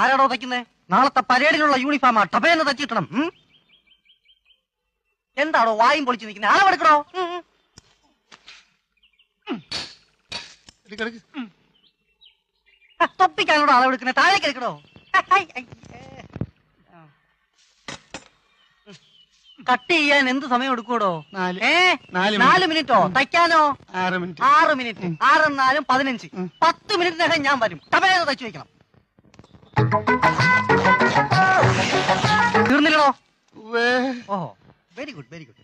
ആരാടോ തയ്ക്കുന്നേ? നാളത്തെ പരേഡിലുള്ള യൂണിഫോമാ ടപേന്ന് തച്ചിട്ടണം. എന്താണോ വായും പൊളിച്ച് നിൽക്കുന്നത്? അളവെടുക്കണോ? തൊപ്പിക്കാനോടോ അളവെടുക്കണേ? താഴേക്ക് എടുക്കണോ? കട്ട് ചെയ്യാൻ എന്ത് സമയം എടുക്കൂടോ? 4 മിനിറ്റോ? തയ്ക്കാനോ? 6 മിനിറ്റ്. 6 മിനിറ്റ്. 6 4 15. 10 മിനിറ്റിനകം ഞാൻ വരും. ടപേന്ന് തയ്ച്ചു വെക്കണം. തീർന്നില്ലടോ? ഓഹോ, വെരി ഗുഡ് വെരി ഗുഡ്.